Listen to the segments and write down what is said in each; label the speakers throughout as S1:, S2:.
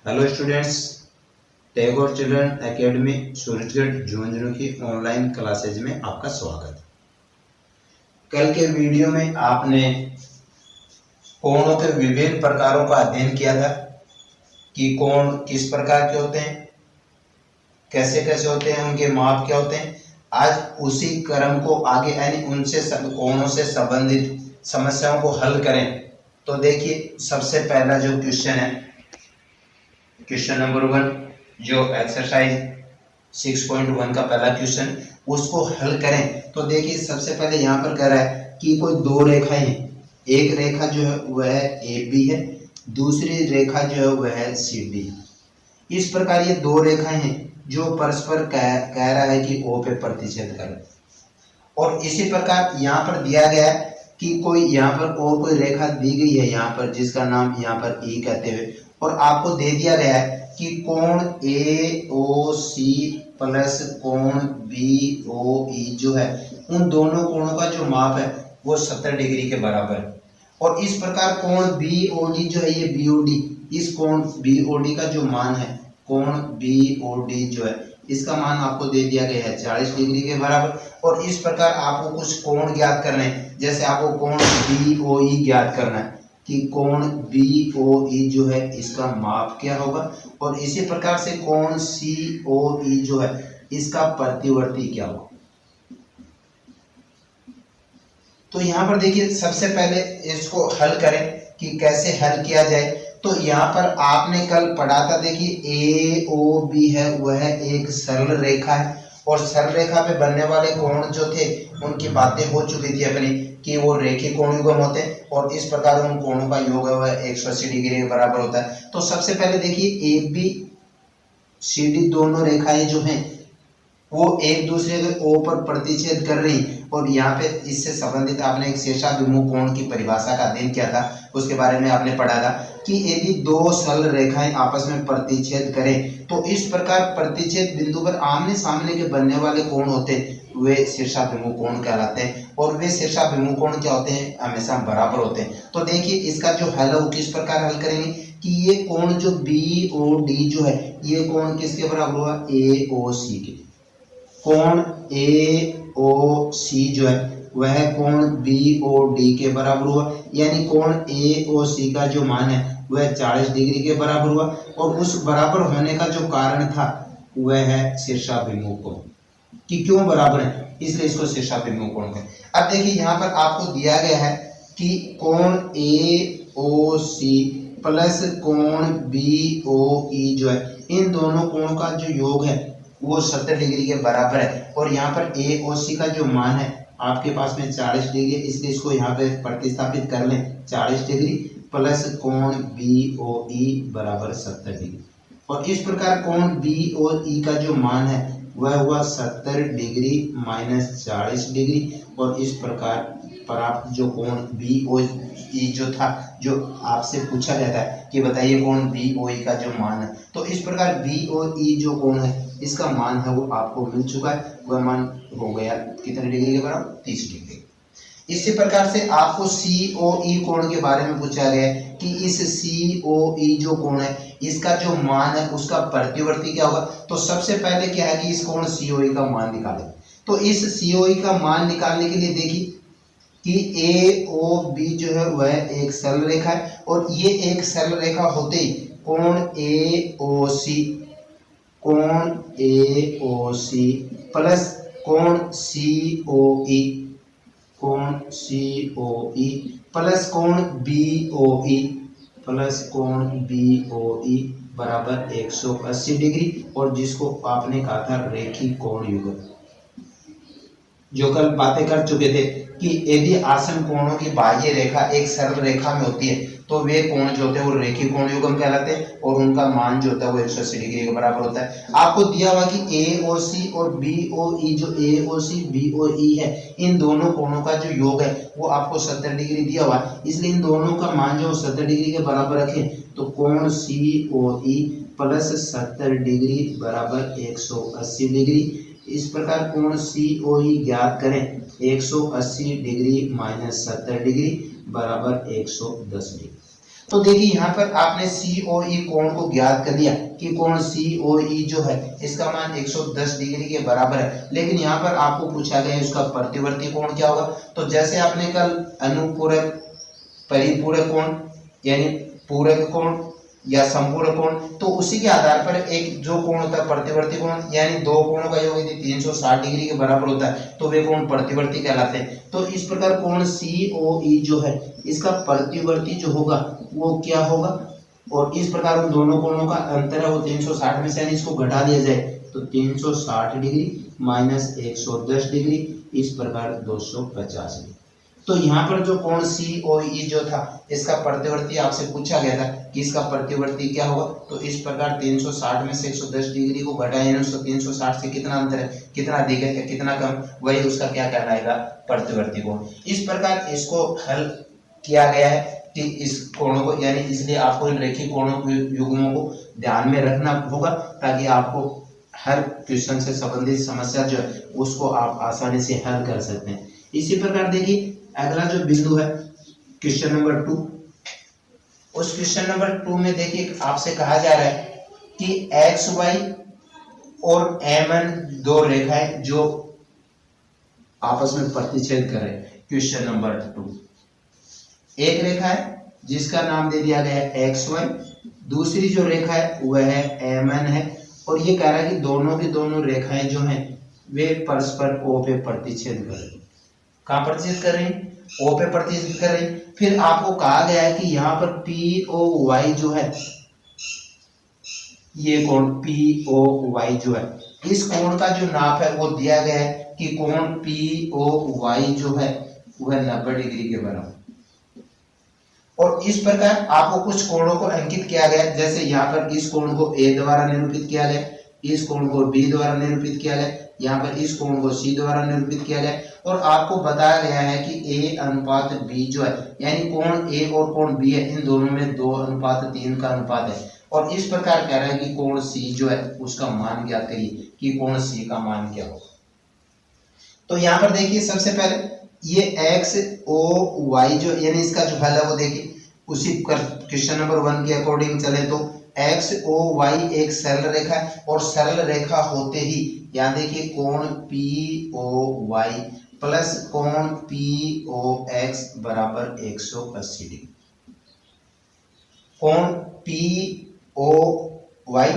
S1: Hello students, Tagore children academy Surajgarh Jhunjhunu की online classes में आपका स्वागत है। कल के वीडियो में आपने कोणों के विभिन्न प्रकारों का अध्ययन किया था कि कोण किस प्रकार के होते हैं, कैसे कैसे होते हैं, उनके माप क्या होते हैं। आज उसी क्रम को आगे यानी उनसे कोणों से संबंधित समस्याओं को हल करें। तो देखिए, सबसे पहला जो क्वेश्चन है, क्वेश्चन नंबर 1 जो एक्सरसाइज 6.1 का पहला क्वेश्चन, उसको हल करें। तो देखिए, सबसे पहले यहाँ पर कह रहा है कि कोई दो रेखाएं हैं। एक रेखा जो है वह ए बी है, दूसरी रेखा जो है वह है सी डी। इस प्रकार ये दो रेखाएं हैं जो परस्पर कह रहा है कि ओ पे प्रतिच्छेद करें। और इसी प्रकार यहाँ पर दिया गया है कि कोई यहाँ पर और कोई रेखा दी गई है यहाँ पर, जिसका नाम यहाँ पर ई कहते हुए, और आपको दे दिया गया है कि कोण ए ओ सी प्लस कोण बी ओ ई जो है, उन दोनों कोणों का जो माप है वो 70 डिग्री के बराबर है। और इस प्रकार कोण बी ओ डी जो है, ये बी ओ डी, इस कोण बी ओ डी का जो मान है, कोण बी ओ डी जो है, इसका मान आपको दे दिया गया है 40 डिग्री के बराबर। और इस प्रकार आपको कुछ कोण ज्ञात करने हैं, जैसे आपको कोण बी ओ ई ज्ञात करना है कि कोण बी ओ ई जो है इसका माप क्या होगा, और इसी प्रकार से कोण सी ओ ई जो है इसका प्रतिवर्ती क्या होगा। तो यहाँ पर देखिए, सबसे पहले इसको हल करें कि कैसे हल किया जाए। तो यहाँ पर आपने कल पढ़ा था, देखिए ए ओ बी है वह एक सरल रेखा है, और सरल रेखा पे बनने वाले कोण जो थे उनकी बातें हो चुकी थी अपनी कि वो रेखीय कोण युग्म होते हैं, और इस प्रकार उन कोणों का योग है वह 180 डिग्री के बराबर होता है। तो सबसे पहले देखिए, ए बी सी डी दोनों रेखाएं जो हैं वो एक दूसरे के ओ पर प्रतिच्छेद कर रही, और यहाँ पे इससे संबंधित आपने एक शीर्षाभिमुख कोण की परिभाषा का अध्ययन किया था, उसके बारे में आपने पढ़ा था कि यदि दो सरल रेखाएं आपस में प्रतिच्छेद करें तो इस प्रकार प्रतिच्छेद बिंदु पर आमने सामने के बनने वाले कोण होते वे शीर्षाभिमुख कोण कहलाते हैं, और वे शीर्षाभिमुख कोण क्या होते हैं, हमेशा बराबर होते हैं। तो देखिए, इसका जो हल है वो किस प्रकार हल करेंगे कि ये कोण जो बी ओ डी जो है, ये कोण किसके बराबर हुआ, ए ओ सी के। कोण ए ओ सी जो है वह कोण बी ओ डी के बराबर हुआ, यानी कोण ए ओ सी का जो मान है वह 40 डिग्री के बराबर हुआ। और उस बराबर होने का जो कारण था वह है शीर्षाभिमुख कोण, कि क्यों बराबर है इसलिए इसको शीर्षाभिमुख कोण कहें। अब देखिए, यहाँ पर आपको दिया गया है कि कोण ए ओ सी प्लस कोण बी ओ ई जो है, इन दोनों कोणों का जो योग है वो 70 डिग्री के बराबर है। और यहाँ पर ए ओ सी का जो मान है आपके पास में 40 डिग्री है, इसलिए इसको यहाँ पे प्रतिस्थापित कर लें, 40 डिग्री प्लस कोण बी ओ ई बराबर 70 डिग्री। और इस प्रकार कोण बी ओ ई का जो मान है वह हुआ 70 डिग्री माइनस 40 डिग्री। और इस प्रकार प्राप्त जो कोण बी ओ ई जो था, जो आपसे पूछा गया था कि बताइए कोण बी ओ ई का जो मान है, तो इस प्रकार बी ओ ई जो कोण है इसका मान है वो आपको मिल चुका है। वह मान हो गया कितने डिग्री के बराबर, 30 डिग्री। इसी प्रकार से आपको सी ओ ई कोण के बारे में पूछा गया है कि इस सी ओ ई जो कोण है इसका जो मान है उसका प्रतिवर्ती क्या होगा। तो सबसे पहले क्या है कि इस कोण सी ओ ई का मान निकालें। तो इस सी ओ ई का मान निकालने के लिए देखिए कि ए ओ बी जो है वह एक सरल रेखा है, और ये एक सरल रेखा होते ही कोण ए ओ सी, कोण ए ओ सी प्लस कोण सी ओ ई, कोण सी ओ ई प्लस कोण बी ओ ई, प्लस कोण बी ओ ई बराबर 180 डिग्री। और जिसको आपने कहा था रेखीय कोण युग्म, जो कल बातें कर चुके थे कि यदि आसन कोणों की बाह्य रेखा एक सरल रेखा में होती है तो वे कोण जो होते हैं वो रेखीय कोण युग्म कहलाते हैं, और उनका मान जो होता है वो 180 डिग्री के बराबर होता है। आपको दिया हुआ कि ए ओ सी और बी ओ ई, जो ए ओ सी बी ओ ई है, इन दोनों कोणों का जो योग है वो आपको 70 डिग्री दिया हुआ है, इसलिए इन दोनों का मान जो 70 डिग्री के बराबर रखें तो कोण सी ओ ई प्लस 70 डिग्री बराबर 180 डिग्री। इस प्रकार कोण सी ओ ई ज्ञात करें, 180 डिग्री माइनस 70 डिग्री बराबर 110 डिग्री। तो देखिए यहाँ पर आपने COE कोण को ज्ञात कर लिया कि कोण COE जो है इसका मान 110 डिग्री के बराबर है, लेकिन यहाँ पर आपको पूछा गया है उसका प्रतिवर्ती कोण क्या होगा। तो जैसे आपने कल अनुपूरक, परिपूरक कोण यानी पूरक कोण या संपूरक कोण, तो उसी के आधार पर एक जो कोण होता है प्रतिवर्ती कोण, यानी दो कोणों का योग यदि 360 डिग्री के बराबर होता है तो वे कोण प्रतिवर्ती कहलाते हैं। तो इस प्रकार कोण COE जो है इसका प्रतिवर्ती जो होगा वो क्या होगा, और इस प्रकार उन दोनों कोणों का अंतर है वो 360 में से, यानी इसको घटा दिया जाए तो 360 डिग्री माइनस 110 डिग्री, इस प्रकार 250 डिग्री। तो यहाँ पर जो कोण COE जो था इसका प्रतिवर्ती आपसे पूछा गया था कि इसका प्रतिवर्ती क्या होगा, तो इस प्रकार 360 में से 110 डिग्री को घटाए यानी 360 से कितना अंतर है, कितना अधिक है, कितना कम, वही उसका क्या कहलाएगा, प्रतिवर्ती कोण। इस प्रकार इसको हल किया गया है कि इस कोणों को, यानी इसलिए आपको इन रेखीय कोणों के युग्मों को ध्यान में रखना होगा ताकि आपको हर क्वेश्चन से संबंधित समस्या जो है उसको आप आसानी से हल कर सकते हैं। इसी प्रकार देखिए अगला जो बिंदु है क्वेश्चन नंबर 2, उस क्वेश्चन नंबर 2 में देखिए आपसे कहा जा रहा है कि XY और MN दो रेखाएं जो आपस में प्रतिच्छेद कर रहे हैं। क्वेश्चन नंबर 2, एक रेखा है जिसका नाम दे दिया गया है XY, दूसरी जो रेखा है वह है MN है, और ये कह रहा है कि दोनों की दोनों रेखाएं जो हैं वे परस्पर O पे प्रतिच्छेद कर रही हैं। कहाँ प्रतिच्छेद कर रही हैं, O पे प्रतिच्छेद कर रही हैं। फिर आपको कहा गया है कि यहाँ पर POY जो है, ये कोण POY जो है, इस कोण का जो नाप है वो दिया गया है कि कोण POY जो है वह 90 डिग्री के बराबर। और इस प्रकार आपको कुछ कोणों को अंकित किया गया, जैसे यहाँ पर इस कोण को A द्वारा निरूपित किया गया, इस कोण को B द्वारा निरूपित किया गया, यहाँ पर इस कोण को C द्वारा निरूपित किया गया, और आपको बताया गया है कि A अनुपात B जो है, यानी कोण A और कोण B है, इन दोनों में 2:3 का अनुपात है। और इस प्रकार कह रहा है कि कोण C जो है उसका मान ज्ञात करिए कि कोण C का मान क्या होगा। तो यहाँ पर देखिए सबसे पहले ये XOY जो, यानी इसका जो हल है वो देखिए उसी क्वेश्चन नंबर 1 के अकॉर्डिंग चले तो XOY एक सरल रेखा है, और सरल रेखा होते ही यहाँ देखिए कोण POY प्लस कोण POX बराबर 180 डिग्री। कोण POY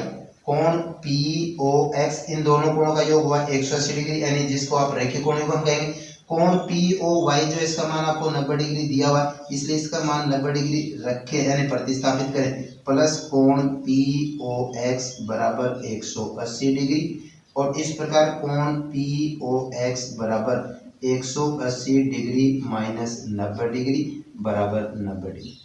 S1: कोण POX इन दोनों कोणों का योग हुआ 180 डिग्री, यानी जिसको आप रेखीय कोण युग्म कहेंगे। कोण POY जो इसका मान आपको 90 डिग्री दिया हुआ है, इसलिए इसका मान 90 डिग्री रखे यानी प्रतिस्थापित करें, प्लस कोण POX बराबर 180 डिग्री, और इस प्रकार कोण POX बराबर 180 डिग्री माइनस 90 डिग्री बराबर 90 डिग्री।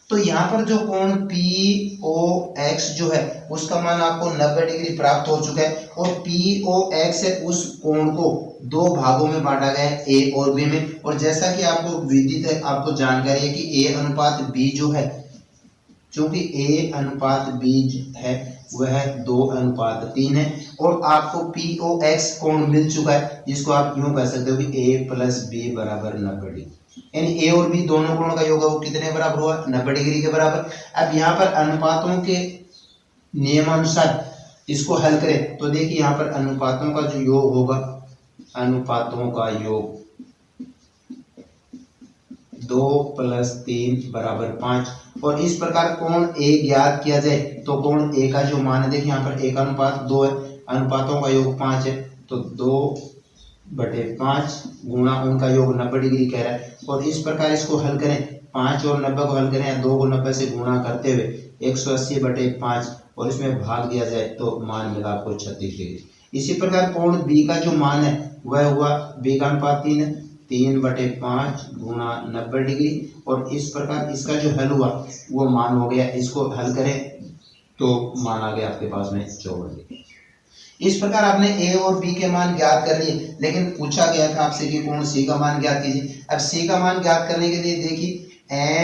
S1: तो यहाँ पर जो कोण POX जो है उसका मान आपको 90 डिग्री प्राप्त हो चुका है, और POX है उस कोण को दो भागों में बांटा गया है, A और B में। और जैसा कि आपको विदित है, आपको जानकारी है कि A अनुपात B जो है, चूंकि A अनुपात B है वह 2:3 है, और आपको POX कोण मिल चुका है, जिसको आप यूं कह सकते हो कि A प्लस B बराबर 90 डिग्री, यानी A और B दोनों कोणों का योग वो कितने बराबर हुआ, 90 डिग्री के बराबर। अब यहाँ पर अनुपातों के नियमानुसार इसको हल करें तो देखिए यहाँ पर अनुपातों का जो योग होगा, अनुपातों का योग 2 + 3 = 5, और इस प्रकार कोण A ज्ञात किया जाए तो कोण A का जो मान है देखिए यहाँ पर 1:2 है, अनुपातों का योग 5 है, तो 2/5 गुणा उनका योग 90 डिग्री कह रहा है। और इस प्रकार इसको हल करें, 5 और 90 को हल करें या 2 को 90 से गुणा करते हुए 180/5, और इसमें भाग दिया जाए तो मान मिला आपको 36 डिग्री। इसी प्रकार कोण B का जो मान है वह हुआ, B का अनुपात 3 है, 3/5 गुणा 90 डिग्री, और इस प्रकार इसका जो हल हुआ वो मान हो गया, इसको हल करें तो मान आ गया आपके पास में 54 डिग्री। इस प्रकार आपने A और B के मान ज्ञात कर लिए, लेकिन पूछा गया था आपसे कि कोण C का मान ज्ञात कीजिए। अब C का मान ज्ञात करने के लिए देखिए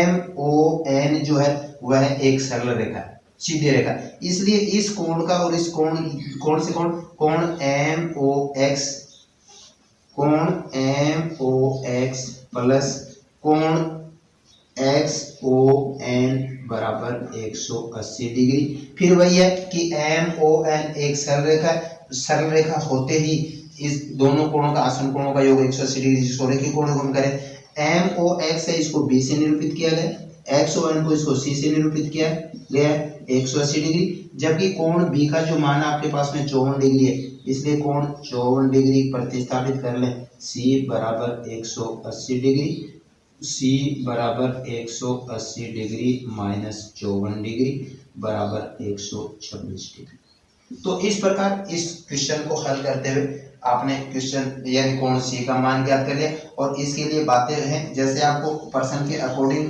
S1: MON जो है वह एक सरल रेखा है, सीधी रेखा, इसलिए इस कोण का और इस कोण से कोण MOX प्लस कोण एक्स ओ एन बराबर 180 डिग्री। फिर वही है कि एम ओ एन एक सरल रेखा है, सरल रेखा होते ही इस दोनों कोणों का आसन कोणों का योग 180 डिग्री, जिसको रेखीय कोण को हम करें एम ओ एक्स है, इसको बी से निरूपित किया गया, एक्स ओ एन को इसको सी से निरूपित किया गया 180 डिग्री। जबकि कोण बी का जो मान आपके पास में 54 डिग्री है, इसलिए कोण 54 डिग्री प्रतिस्थापित कर लें, सी बराबर 180 डिग्री, सी बराबर 180 डिग्री माइनस 54 डिग्री बराबर 126 डिग्री। तो इस प्रकार इस क्वेश्चन को हल करते हुए आपने क्वेश्चन यानी कोण सी का मान ज्ञात कर लिया। और इसके लिए बातें हैं, जैसे आपको प्रश्न के अकॉर्डिंग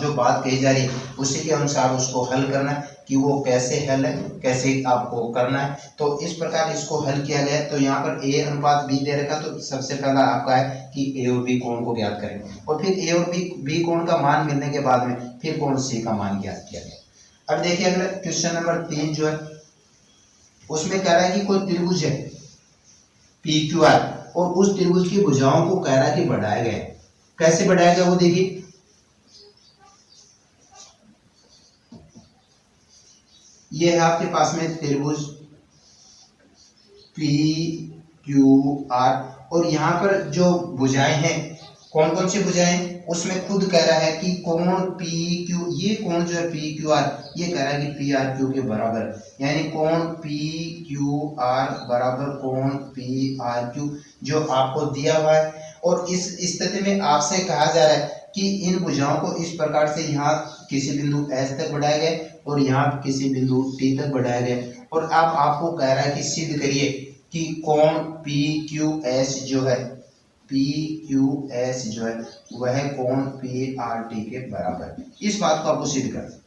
S1: जो बात कही जा रही है उसी के अनुसार उसको हल करना है कि वो कैसे हल है, कैसे आपको करना है। तो इस प्रकार इसको हल किया गया। तो यहाँ पर ए अनुपात बी दे रखा, तो सबसे पहला आपका है कि ए और बी कोण को ज्ञात करें, और फिर ए और बी कोण का मान मिलने के बाद में फिर कोण सी का मान ज्ञात किया गया। अब देखिए अगला क्वेश्चन नंबर 3 जो है उसमें कह रहा है कि कोई त्रिभुज है पी क्यू आर, और उस त्रिभुज की भुजाओं को कह रहा है कि बढ़ाया गया। कैसे बढ़ाया गया वो देखिए, ये है आपके पास में त्रिभुज पी क्यू आर, और यहाँ पर जो भुजाएं हैं कौन कौन सी भुजाएं, उसमें खुद कह रहा है कि कोण पी क्यू, ये कोण जो है पी क्यू आर, ये कह रहा है कि पी आर क्यू के बराबर, यानी कोण पी क्यू आर बराबर कोण पी आर क्यू जो आपको दिया हुआ है। और इस स्थिति में आपसे कहा जा रहा है कि इन भुजाओं को इस प्रकार से यहाँ किसी बिंदु एस तक बढ़ाया गया और यहाँ किसी बिंदु टी तक बढ़ाया गया। और अब आपको कह रहा है कि सिद्ध करिए कि कोण पी क्यू एस जो है, पी क्यू एस जो है वह कोण पी आर टी के बराबर है। इस बात को आपको सिद्ध करना।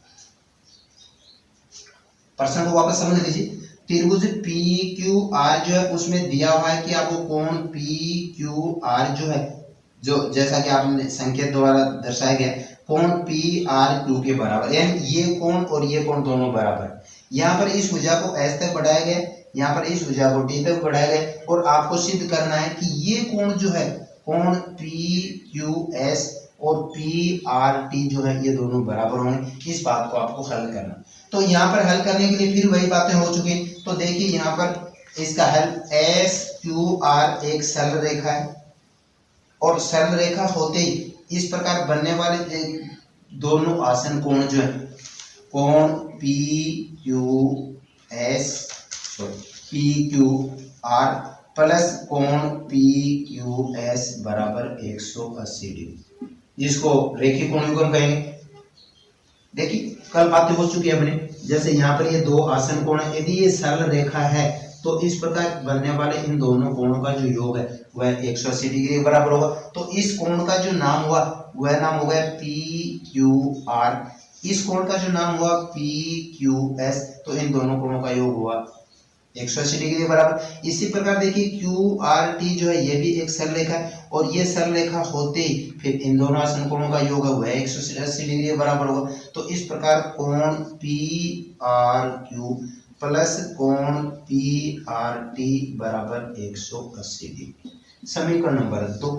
S1: प्रश्न को वापस समझ लीजिए, त्रिभुज पी क्यू आर जो है उसमें दिया हुआ है कि आपको कोण पी क्यू आर जो है, जो जैसा कि आपने संकेत द्वारा दर्शाया गया कोण पी आर क्यू के बराबर, यानी ये कोण और ये कोण दोनों बराबर। यहाँ पर इस भुजा को एस तक बढ़ाया गया, यहाँ पर इस भुजा को टी तक बढ़ाया गया, और आपको सिद्ध करना है कि ये कोण जो है कोण पी क्यू एस और पी आर टी जो है ये दोनों बराबर होंगे। इस बात को आपको हल करना। तो यहाँ पर हल करने के लिए फिर वही बातें हो चुकी। तो देखिए यहाँ पर इसका हल एस क्यू आर एक सरल रेखा है, और सरल रेखा होते ही इस प्रकार बनने वाले दोनों आसन कोण जो है कोण P Q S P Q R plus कोण पी क्यू एस बराबर 180 डिग्री, जिसको रेखीय कोण युग्म कहेंगे। देखिए कल बातें हो चुकी है अपने, जैसे यहाँ पर ये दो आसन कोण है, यदि ये सरल रेखा है तो इस प्रकार बनने वाले इन दोनों कोणों का जो योग है वह 180 डिग्री के बराबर होगा। तो इस कोण का जो नाम हुआ वह नाम हो गया पी क्यू आर, इस कोण का जो नाम हुआ पी क्यू एस, तो इन दोनों कोणों का योग हुआ 180 डिग्री के बराबर। इसी प्रकार देखिए क्यू आर टी जो है ये भी एक सरल रेखा है, और ये सरल रेखा होते ही फिर इन दोनों आसन कोणों का योग है वह 180 डिग्री के बराबर होगा। तो इस प्रकार कोण पी आर क्यू प्लस कोण पी आर टी बराबर 180 डिग्री। समीकरण नंबर 2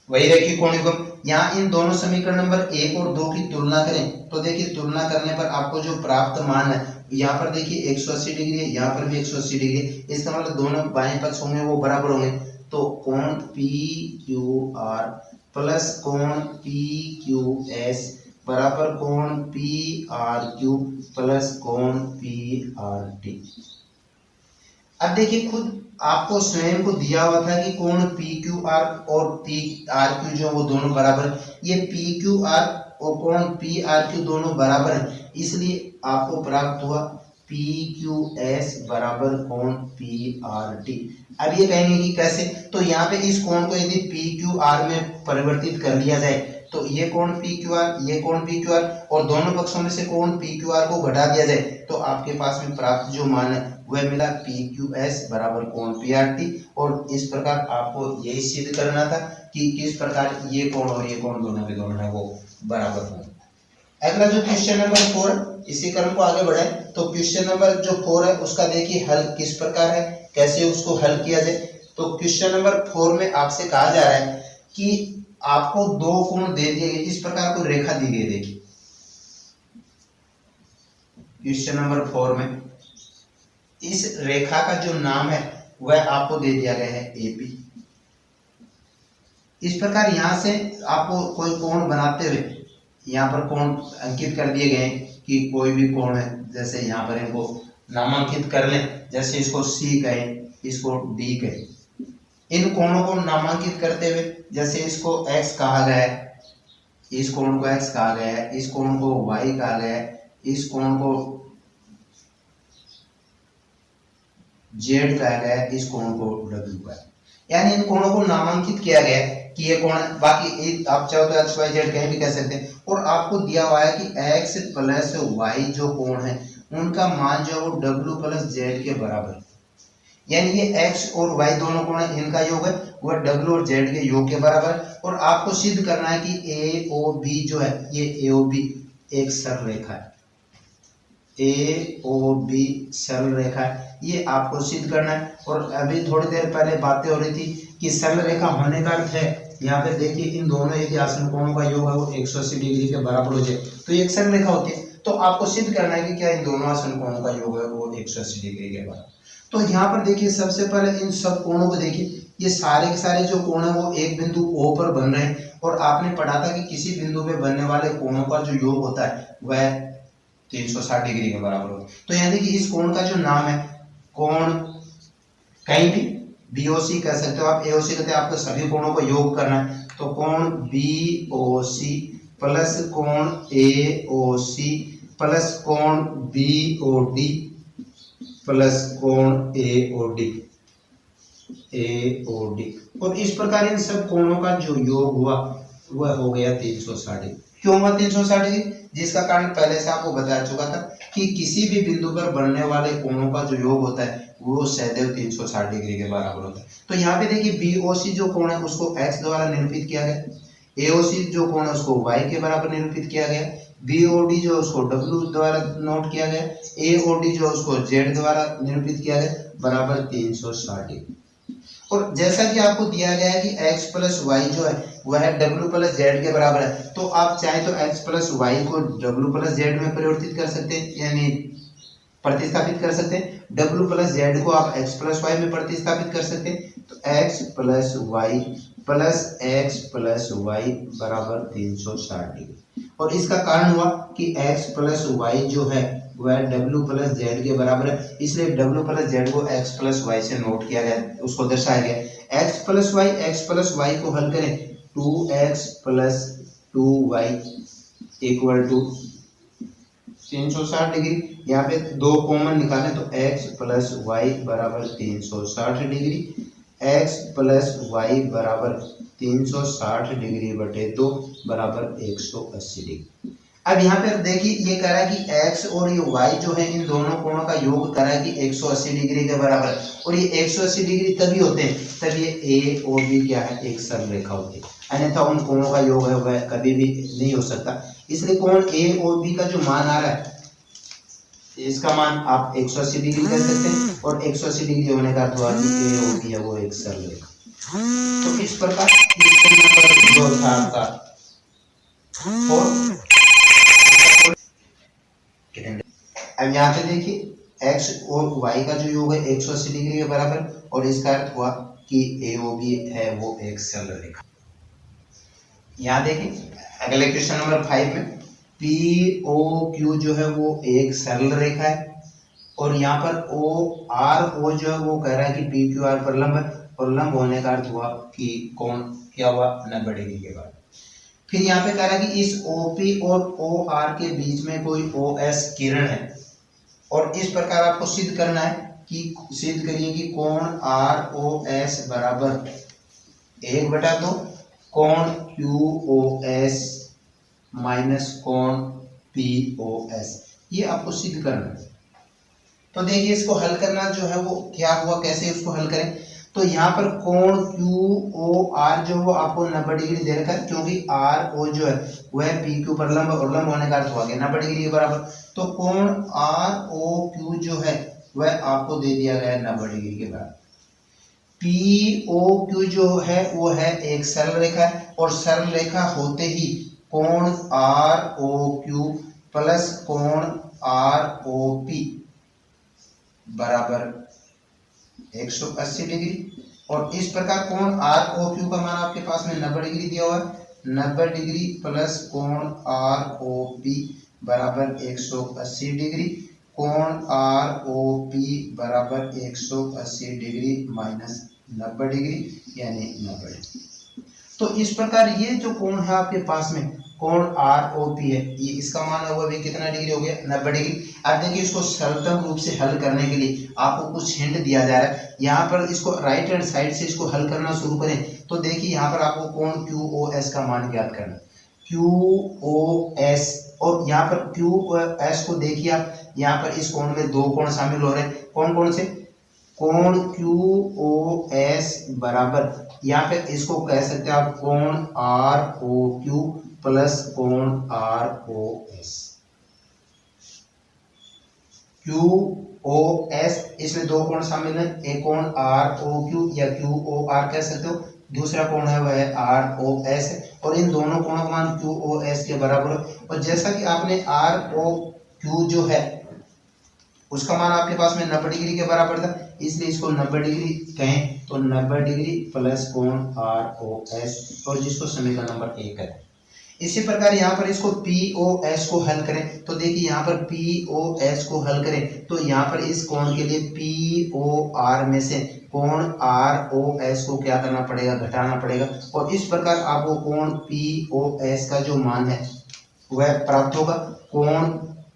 S1: वही रेखीय कोण युग्म। यहाँ इन दोनों समीकरण नंबर 1 और 2 की तुलना करें तो देखिए तुलना करने पर आपको जो प्राप्त मान है, यहाँ पर देखिए 180 डिग्री है, यहाँ पर भी 180 डिग्री है, इसका मतलब दोनों बाएं पक्ष होंगे वो बराबर होंगे। तो कोण पी क्यू आर प्लस कोण पी क्यू एस बराबर कोण पी आर क्यू प्लस कोण पी आर टी। अब देखिए खुद आपको स्वयं को दिया हुआ था कि कोण पी क्यू आर और पी आर क्यू जो वो दोनों बराबर, ये पी क्यू आर और कोण पी आर क्यू दोनों बराबर है, इसलिए आपको प्राप्त हुआ पी क्यू एस बराबर कोण पी आर टी। अब ये कहेंगे कि कैसे, तो यहाँ पे इस कोण को यदि पी क्यू आर में परिवर्तित कर लिया जाए तो ये कोण पी क्यू आर, ये कोण पी क्यू आर, और दोनों पक्षों में से कोण पी क्यू आर को घटा दिया जाए तो आपके पास में प्राप्त जो मान है वह मिला पी क्यू एस बराबर कोण पी आर टी। और इस प्रकार आपको यही सिद्ध करना था कि किस प्रकार ये कोण और ये कोण दोनों के दोनों है वो बराबर होंगे। अगला जो क्वेश्चन नंबर 4, इसी क्रम को आगे बढ़े तो क्वेश्चन नंबर जो 4 है उसका देखिए हल किस प्रकार है, कैसे उसको हल किया जाए। तो क्वेश्चन नंबर 4 में आपसे कहा जा रहा है कि आपको दो कोण दे दिए गए, इस प्रकार को रेखा दी गई। देखिए क्वेश्चन नंबर 4 में इस रेखा का जो नाम है वह आपको दे दिया गया है एपी। इस प्रकार यहां से आपको कोई कोण बनाते हुए यहाँ पर कोण अंकित कर दिए गए कि कोई भी कोण है, जैसे यहाँ पर इनको नामांकित कर लें, जैसे इसको सी कहें, इसको डी कहें। इन कोणों को नामांकित करते हुए जैसे इसको x कहा गया है, इस कोण को x कहा गया है, इस कोण को y कहा गया है, इस कोण को z कहा गया है, इस कोण को w कहा है। यानी इन कोणों को नामांकित किया गया है कि ये कोण है। बाकी आप चाहो तो x y z कहीं भी कह सकते हैं। और आपको दिया हुआ है कि x प्लस y जो कोण है उनका मान जो है वो w प्लस z के बराबर है। यानी ये x और y दोनों कोण है, इनका योग है वह w और z के योग के बराबर है। और आपको सिद्ध करना है कि AOB जो है ये AOB एक सरल रेखा है, AOB सरल रेखा है, ये आपको सिद्ध करना है। और अभी थोड़ी देर पहले बातें हो रही थी कि सरल रेखा होने का अर्थ है, यहाँ पे देखिए इन दोनों यदि आसन कोणों का योग है वो 180 डिग्री के बराबर हो जाए तो ये एक सरल रेखा होती है। तो आपको सिद्ध करना है कि क्या इन दोनों आसन कोणों का योग है वो 180 डिग्री के बराबर। तो यहाँ पर देखिए सबसे पहले इन सब कोणों को देखिए, ये सारे के सारे जो कोण है वो एक बिंदु O पर बन रहे हैं। और आपने पढ़ा था कि किसी बिंदु पे बनने वाले कोणों का जो योग होता है वह 360 डिग्री के बराबर होता है। तो यहाँ देखिए इस कोण का जो नाम है, कोण कहीं भी BOC कह सकते हो आप, AOC कहते हैं, आपको सभी कोणों का योग करना है। तो कोण BOC प्लस कोण AOC प्लस कोण BOD प्लस कोण AOD और इस प्रकार इन सब कोणों का जो योग हुआ वह हो गया 360 डिग्री। क्यों हुआ 360 डिग्री? जिसका कारण पहले से आपको बता चुका था कि किसी भी बिंदु पर बनने वाले कोणों का जो योग होता है वो सदैव 360 डिग्री के बराबर होता है। तो यहाँ पे देखिए BOC जो कोण है उसको x द्वारा निरूपित किया गया, AOC जो कोण है उसको y के बराबर निरूपित किया गया, BOD जो उसको w द्वारा नोट किया गया, AOD जो उसको z द्वारा निरूपित किया गया बराबर 360 डिग्री। और जैसा कि आपको दिया गया है कि x प्लस वाई जो है वह w प्लस जेड के बराबर है, तो आप चाहे तो x प्लस वाई को w प्लस जेड में परिवर्तित कर सकते हैं, यानी प्रतिस्थापित कर सकते हैं। w प्लस जेड को आप x प्लस वाई में प्रतिस्थापित कर सकते हैं। तो x प्लस वाई बराबर 360 डिग्री। और इसका कारण हुआ कि x प्लस वाई जो है वह w प्लस जेड के बराबर है, इसलिए w प्लस जेड को x प्लस वाई से नोट किया गया, उसको दर्शाया गया। x प्लस वाई को हल करें 2x plus 2y equal to 360 degree. यहाँ पे दो कॉमन निकालें तो x प्लस वाई बराबर 360 डिग्री, x प्लस वाई बराबर 360 डिग्री बटे 2 बराबर 180 डिग्री। अब यहाँ पे देखिए ये कह रहा है कि x और ये y जो है इन दोनों कोणों का योग करा है कि 180 डिग्री के बराबर, और ये 180 डिग्री तभी होते हैं तब ये a और b क्या है एक सरल रेखा होती है, अन्यथा उन कोणों का योग है वह कभी भी नहीं हो सकता। इसलिए कोण a और b का जो मान आ रहा है इसका मान आप 180 डिग्री कह सकते हैं, और 180 डिग्री होने का अर्थ हुआ कि a और b है वो एक सरल रेखा। तो इस प्रकार जो था आपका अब यहाँ पे देखिए x और y का जो योग है 180 डिग्री के बराबर, और इसका अर्थ हुआ कि AOB है वो एक सरल रेखा। यहाँ देखिए अगले क्वेश्चन नंबर 5 में POQ जो है वो एक सरल रेखा है, और यहाँ पर ORO जो है वो कह रहा है कि PQR पर लंब है, और लंब होने का अर्थ हुआ कि कोण क्या हुआ 90 डिग्री के बाद। फिर यहाँ पे कह रहा है कि इस OP और OR के बीच में कोई OS किरण है, और इस प्रकार आपको सिद्ध करना है कि सिद्ध करिए कि कोण ROS बराबर 1/2 कोण QOS माइनस कोण POS, ये आपको सिद्ध करना है। तो देखिए इसको हल करना जो है वो क्या हुआ, कैसे इसको हल करें। तो यहाँ पर कोण QOR जो वो आपको 90 डिग्री दे रखा है, क्योंकि RO जो है वह PQ पर लंब, और लंब होने का अर्थ हुआ 90 डिग्री के बराबर। तो कोण ROQ जो है वह आपको दे दिया गया है 90 डिग्री के बराबर। पी ओ क्यू जो है वो है एक सरल रेखा है, और सरल रेखा होते ही कोण आर ओ क्यू प्लस कोण आर ओ पी बराबर 180 डिग्री। और इस प्रकार कोण आर ओ क्यू का मान आपके पास में 90 डिग्री दिया हुआ है। 90 डिग्री प्लस कोण आर ओ पी बराबर 180 डिग्री। कोण आर ओ पी बराबर 180 डिग्री माइनस 90 डिग्री यानी 90 डिग्री। तो इस प्रकार ये जो कोण है आपके पास में कोण आर ओ पी है, ये इसका मान है वो भी कितना डिग्री हो गया 90 डिग्री। अब देखिए इसको सरलतम रूप से हल करने के लिए आपको कुछ हिंट दिया जा रहा है। यहाँ पर इसको राइट हैंड साइड से इसको हल करना शुरू करें तो देखिए यहाँ पर आपको कोण क्यू ओ एस का मान ज्ञात करना। क्यू ओ एस, और यहाँ पर क्यू ओ एस को देखिए आप, यहाँ पर इस कोण में दो कोण शामिल हो रहे हैं। कौन कौन से? कोण क्यू ओ एस बराबर, यहाँ पे इसको कह सकते हैं आप कोण आर ओ क्यू प्लस कोण आर ओ एस। क्यू ओ एस, इसमें दो कोण शामिल है, एक कोण आर ओ क्यू या क्यू ओ आर कह सकते हो, दूसरा कोण है वह है आर ओ एस, और इन दोनों कोणों का मान क्यू ओ एस के बराबर है। और जैसा कि आपने आर ओ क्यू जो है उसका मान आपके पास में 90 डिग्री के बराबर था, इसलिए इसको 90 डिग्री कहें तो 90 डिग्री प्लस कोण आर ओ एस, और जिसको समीकरण नंबर 1 है। इसी प्रकार यहाँ पर इसको पी ओ एस को हल करें तो देखिए यहाँ पर पी ओ एस को हल करें तो यहाँ पर इस कोण के लिए पी ओ आर में से कोण आर ओ एस को क्या करना पड़ेगा, घटाना पड़ेगा, और इस प्रकार आपको कोण पी ओ एस का जो मान है वह प्राप्त होगा। कोण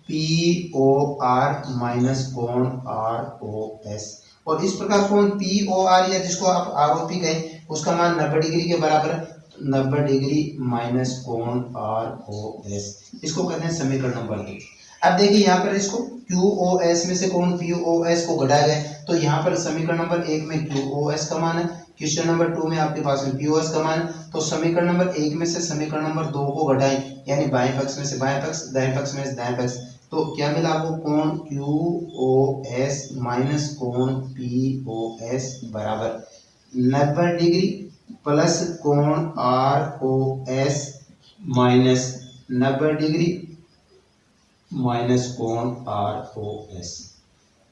S1: पी ओ आर माइनस कोण आर ओ एस, और इस प्रकार कोण पी ओ आर या जिसको आप आर ओ पी कहें उसका मान 90 डिग्री के बराबर है। 90 डिग्री माइनस कोण आर ओ एस, इसको कहते हैं समीकरण नंबर 2। अब देखिए यहाँ पर इसको क्यू ओ एस में से कोण पी ओ एस को घटाया गया तो यहाँ पर समीकरण नंबर 1 में क्यू ओ एस का मान है, क्वेश्चन नंबर 2 में आपके पास में पी ओ एस का मान है। तो समीकरण नंबर 1 में से समीकरण नंबर 2 को घटाएं, यानी बाएं पक्ष में से बाएं पक्ष, दाएं पक्ष में से दाएं पक्ष, तो क्या मिला आपको कोण क्यू ओ एस माइनस कोण पी ओ एस बराबर 90 डिग्री प्लस कोण R O s minus 90 degree minus कोण आर ओ एस।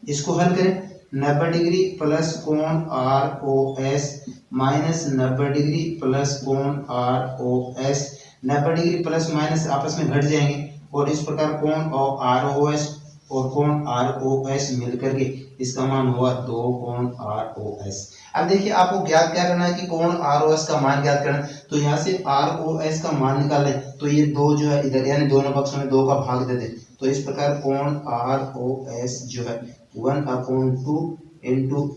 S1: इसको हल करें, 90 डिग्री प्लस कोण R O s minus 90 degree plus कोण R O s, 90 degree plus minus आपस में घट जाएंगे और इस प्रकार कोण और आर ओ एस और कोण आर ओ एस मिलकर के इसका मान हुआ 2 कोण आर ओ एस। अब देखिए आपको ज्ञात क्या करना है कि कोण आर ओ एस का मान ज्ञात करना है, तो यहाँ से आर ओ एस का मान निकालें तो ये 2 जो है इधर यानी दोनों पक्षों में 2 का भाग दे दें, तो इस प्रकार कोण आर ओ एस जो है 1/2 इंटू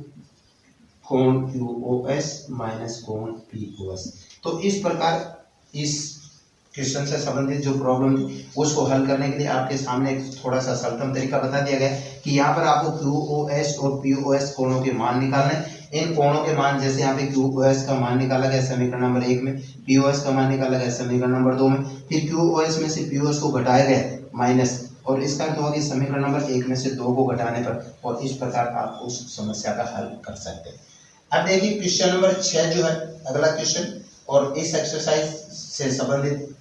S1: कोण क्यू ओ एस माइनस कोण पी ओ एस। तो इस प्रकार इस क्वेश्चन से संबंधित जो प्रॉब्लम थी उसको हल करने के लिए आपके सामने एक थोड़ा सा सरलतम तरीका बता दिया गया कि यहाँ पर आपको क्यू ओ एस और पी ओ एस कोणों के मान निकालने। इन कोणों के मान जैसे यहाँ पे क्यू ओ एस का मान निकाला गया समीकरण नंबर 1 में, पी ओ एस का मान निकाला गया समीकरण नंबर 2 में, फिर क्यू ओ एस में से पी ओ एस को घटाया गया माइनस, और इसका अर्थ होगा कि समीकरण नंबर 1 में से 2 को घटाने पर, और इस प्रकार आप उस समस्या का हल कर सकते हैं। अब देखिए क्वेश्चन नंबर 6 जो है अगला क्वेश्चन, और इस एक्सरसाइज से संबंधित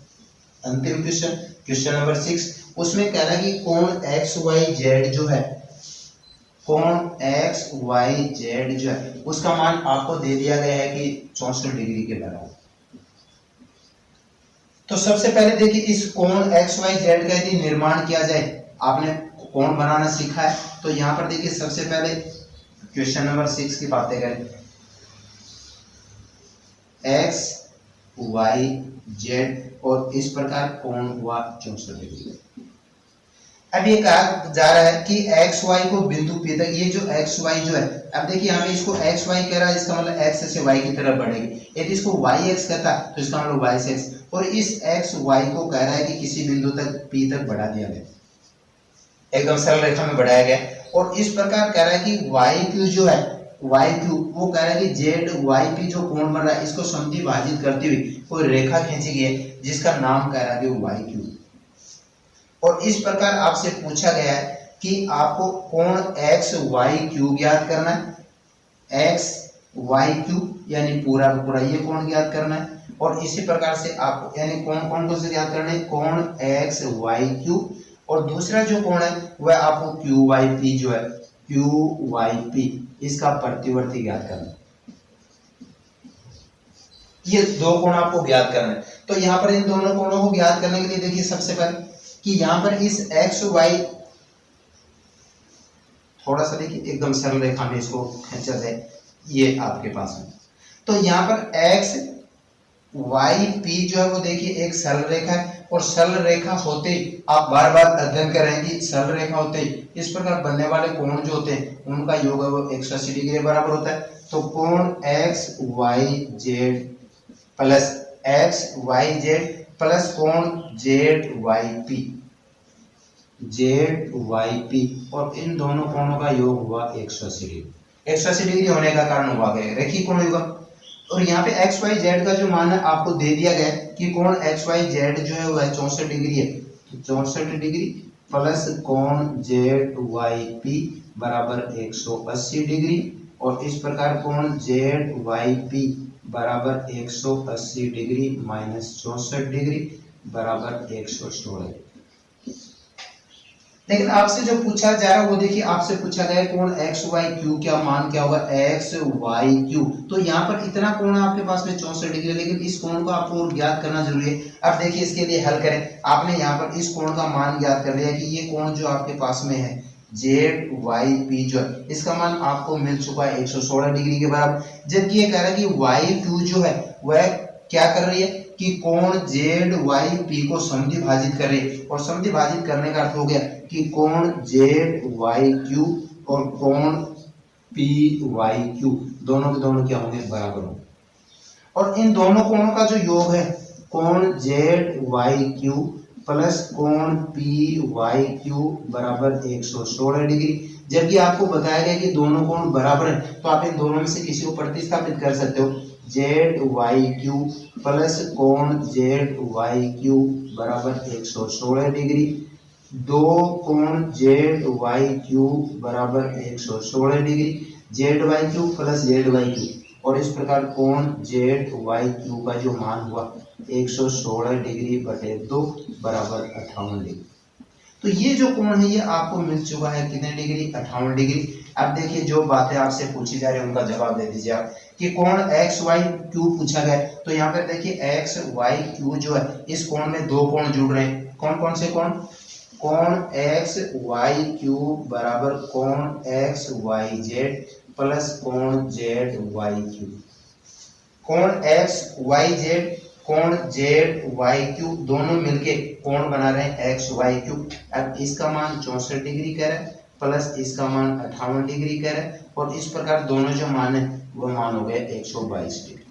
S1: अंतिम क्वेश्चन, क्वेश्चन नंबर 6, उसमें कह रहा है कि कोण एक्स वाई जेड जो है, कोण एक्स वाई जेड जो है उसका मान आपको दे दिया गया है कि 64 डिग्री के बराबर। तो सबसे पहले देखिए इस कोण एक्स वाई जेड का यदि निर्माण किया जाए, आपने कोण बनाना सीखा है तो यहाँ पर देखिए सबसे पहले क्वेश्चन नंबर 6 की बातें करें, एक्स वाई जेड और इस प्रकार कोण हुआ 64 डिग्री। अब ये कहा जा रहा है कि एक्स वाई को बिंदु P तक, ये जो एक्स वाई जो है, अब देखिए यहाँ पे इसको एक्स वाई कह रहा है, इसका मतलब एक्स से वाई की तरफ बढ़ेगी, यदि इसको वाई एक्स कहता तो इसका मतलब वाई से एक्स, और इस एक्स वाई को कह रहा है कि किसी बिंदु तक P तक बढ़ा दिया गया, एकदम सरल रेखा में बढ़ाया गया, और इस प्रकार कह रहा है कि वाई क्यू जो है, वाई क्यू वो कह रहा है कि जेड वाई पी जो कोण बन रहा है इसको समद्विभाजित करती हुई कोई रेखा खींची गई है जिसका नाम कह रहा है कि वाई क्यू। और इस प्रकार आपसे पूछा गया है कि आपको कोण एक्स वाई क्यू ज्ञात करना है, एक्स वाई क्यू यानी पूरा का पूरा ये कोण ज्ञात करना है। और इसी प्रकार से आपको यानी कोण को से ज्ञात करना है कोण एक्स वाई क्यू, और दूसरा जो कोण है वह आपको क्यू वाई पी जो है क्यू वाई पी इसका प्रतिवर्ती ज्ञात करना है। ये दो कोण आपको ज्ञात करना है। तो यहाँ पर इन दोनों कोणों को ज्ञात करने के लिए देखिए सबसे पहले कि यहाँ पर इस एक्स वाई थोड़ा सा देखिए एकदम सरल रेखा में इसको खींचा जाए, ये आपके पास में। तो यहाँ पर एक्स वाई पी जो है वो देखिए एक सरल रेखा है, और सरल रेखा होते ही आप बार बार अध्ययन करेंगे सरल रेखा होते ही इस प्रकार बनने वाले कोण जो होते हैं उनका योग है वो 180 डिग्री के बराबर होता है। तो कोण X Y Z plus X Y Z plus कोण जेड वाई पी और इन दोनों कोणों का योग हुआ 180 डिग्री। 180 डिग्री होने का कारण हुआ गया रेखीय कोण युग्म। और यहाँ पे एक्स वाई जेड का जो मान है आपको दे दिया गया है कि कोण एक्स वाई जेड जो है वह 64 डिग्री है। तो 64 डिग्री प्लस कोण जेड वाई पी बराबर 180 डिग्री, और इस प्रकार कोण जेड वाई पी बराबर 180 डिग्री माइनस 64 डिग्री बराबर 116। लेकिन आपसे जो पूछा जा रहा है वो देखिए आपसे पूछा गया कोण एक्स वाई क्यू क्या मान क्या होगा एक्स वाई क्यू। तो यहाँ पर इतना कोण आपके पास में 64 डिग्री, लेकिन इस कोण को आपको ज्ञात करना जरूरी है। अब देखिए इसके लिए हल करें। आपने यहाँ पर इस कोण का मान ज्ञात कर लिया कि ये कोण जो आपके पास में है जेड वाई पी जो है इसका मान आपको मिल चुका है 116 डिग्री के बराबर। जबकि ये कह रहा है कि वाई क्यू जो है वह क्या कर रही है कि कोण जेड वाई पी को समद्विभाजित कर रही है, और समद्विभाजित करने का अर्थ हो गया कि कोण जेड वाई क्यू और कोण पी वाई क्यू दोनों के दोनों क्या होंगे बराबर होंगे। और इन दोनों कोणों का जो योग है कोण जेड वाई क्यू प्लस कोण पी वाई क्यू बराबर 116 डिग्री। जबकि आपको बताया गया कि दोनों कोण बराबर है, तो आप इन दोनों में से किसी को प्रतिस्थापित कर सकते हो। जेड वाई क्यू प्लस कोण जेड वाई क्यू बराबर 116 डिग्री, दो कोण जेड वाई क्यू बराबर 116 degree, Z Y Q plus Z Y Q, और इस प्रकार कोण जेड वाई क्यू का जो मान हुआ 116 डिग्री बटे 2 बराबर 58 डिग्री। तो ये जो कोण है ये आपको मिल चुका है कितने डिग्री 58 डिग्री। अब देखिए जो बातें आपसे पूछी जा रही है उनका जवाब दे दीजिए आप कि कोण एक्स वाई क्यू पूछा गया। तो यहाँ पर देखिए एक्स वाई क्यू जो है इस कोण में दो कोण जुड़ रहे हैं। कौन कौन से कोण? कोण एक्स वाई क्यू बराबर कोण एक्स वाई जेड प्लस कोण जेड वाई क्यू। कोण एक्स वाई जेड कोण जेड वाई क्यू दोनों मिलके कोण बना रहे हैं एक्स वाई क्यू। अब इसका मान 64 डिग्री कह रहा है प्लस इसका मान 58 डिग्री कह रहा है, और इस प्रकार दोनों जो मान है वो मान हो गए 122 डिग्री।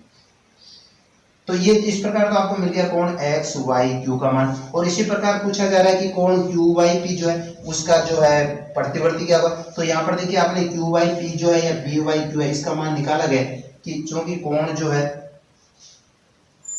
S1: तो ये इस प्रकार का आपको मिल गया कोण एक्स वाई क्यू का मान। और इसी प्रकार पूछा जा रहा है कि कोण क्यू वाई पी जो है उसका जो है प्रतिवर्ती क्या होगा। तो यहाँ पर देखिए आपने क्यू वाई पी जो है या पी वाई क्यू है इसका मान निकाला गया कि चूंकि कोण जो है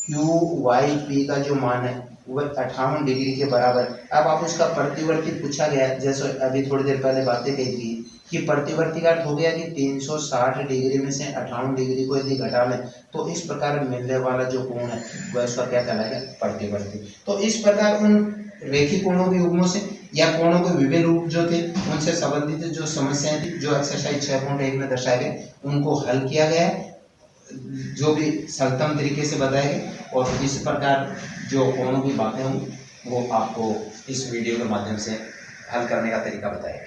S1: क्यू वाई पी का जो मान है वह 58 डिग्री के बराबर। अब आप उसका प्रतिवर्ती पूछा गया है, जैसे अभी थोड़ी देर पहले बातें कही थी कि प्रतिवर्ती का अर्थ हो गया कि 360 डिग्री में से 58 डिग्री को यदि घटा लें तो इस प्रकार मिलने वाला जो कोण है वह उसका क्या कहलाएगा प्रतिवर्ती। तो इस प्रकार उन रेखीय कोणों के युग्मों से या कोणों के विभिन्न रूप जो थे उनसे संबंधित जो समस्याएं थी जो एक्सरसाइज 6.1 में दर्शाए गए उनको हल किया गया है, जो भी सरलतम तरीके से बताए गए। और इस प्रकार जो कोणों की बातें होंगी वो आपको इस वीडियो के माध्यम से हल करने का तरीका बताएगा।